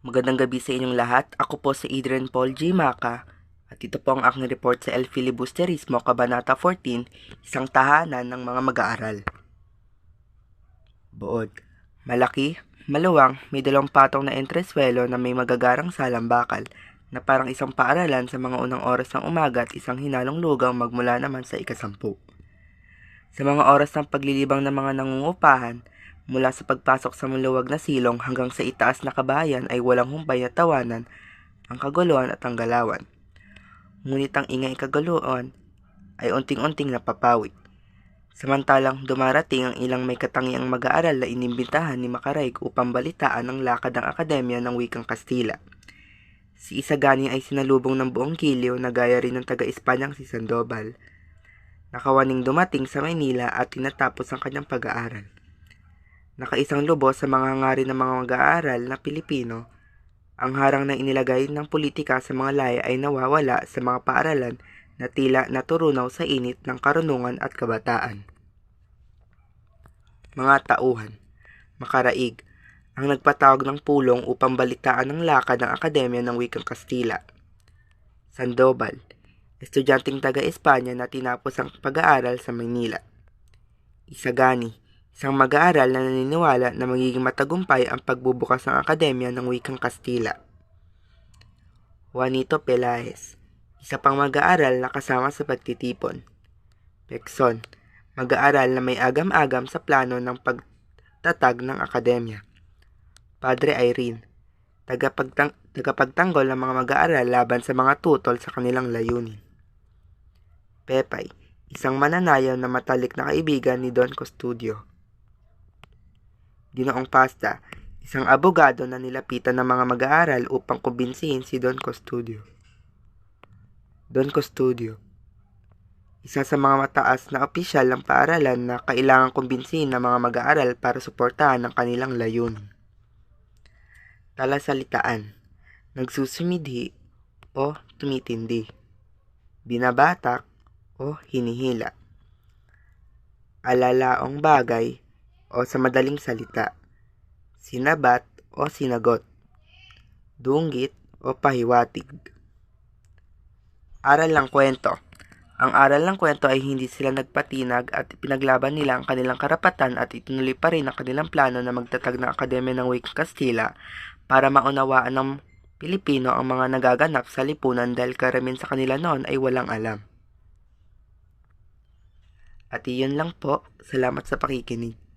Magandang gabi sa inyong lahat. Ako po si Adrian Paul G. Maca at ito po ang aking report sa El Filibusterismo, Kabanata 14, isang tahanan ng mga mag-aaral. Buod. Malaki, maluwang, may dalawang patong na entreswelo na may magagarang salang bakal na parang isang paaralan sa mga unang oras ng umaga at isang hinalong lugaw magmula naman sa ika-10. Sa mga oras ng paglilibang ng mga nangungupahan, mula sa pagpasok sa maluwag na silong hanggang sa itaas na kabahayan ay walang humpay na tawanan, ang kaguluhan at ang galawan. Ngunit ang ingay kaguluhan ay unting-unting napapawi. Samantalang dumarating ang ilang may katangiang mag-aaral na inimbitahan ni Macaraig upang balitaan ang lakad ng Akademya ng Wikang Kastila. Si Isagani ay sinalubong ng buong giliw na gaya rin ng taga-Espanyang si Sandoval. Nakawaning dumating sa Maynila at tinatapos ang kanyang pag-aaral. Nakaisang lubos sa mga hangarin ng mga mag-aaral na Pilipino, ang harang na inilagay ng politika sa mga laya ay nawawala sa mga paaralan na tila naturunaw sa init ng karunungan at kabataan. Mga tauhan, Macaraig, ang nagpatawag ng pulong upang balitaan ang lakad ng Akademya ng Wikang Kastila. Sandoval, estudyanteng taga-Espanya na tinapos ang pag-aaral sa Maynila. Isagani, isang mag-aaral na naniniwala na magiging matagumpay ang pagbubukas ng Akademya ng Wikang Kastila. Juanito Pelaez, isa pang mag-aaral na kasama sa pagtitipon. Pekson, mag-aaral na may agam-agam sa plano ng pagtatag ng Akademya. Padre Irene, tagapagtanggol ng mga mag-aaral laban sa mga tutol sa kanilang layunin. Pepay, isang mananayaw na matalik na kaibigan ni Don Custodio. Dinoong Pasta, isang abogado na nilapitan ng mga mag-aaral upang kumbinsihin si Don Custodio. Don Custodio, isa sa mga mataas na opisyal ng paaralan na kailangang kumbinsihin ng mga mag-aaral para suportahan ang kanilang layunin. Talasalitaan, nagsusumidhi o tumitindi. Binabatak o hinihila. Alalaong bagay o sa madaling salita. Sinabat o sinagot. Dunggit o pahiwatig. Aral ng kwento. Ang aral ng kwento ay hindi sila nagpatinag at pinaglaban nila ang kanilang karapatan at itinuloy pa rin ang kanilang plano na magtatag ng Akademya ng Wikang Kastila para maunawaan ng Pilipino ang mga nagaganap sa lipunan dahil karamihan sa kanila noon ay walang alam. At iyon lang po. Salamat sa pakikinig.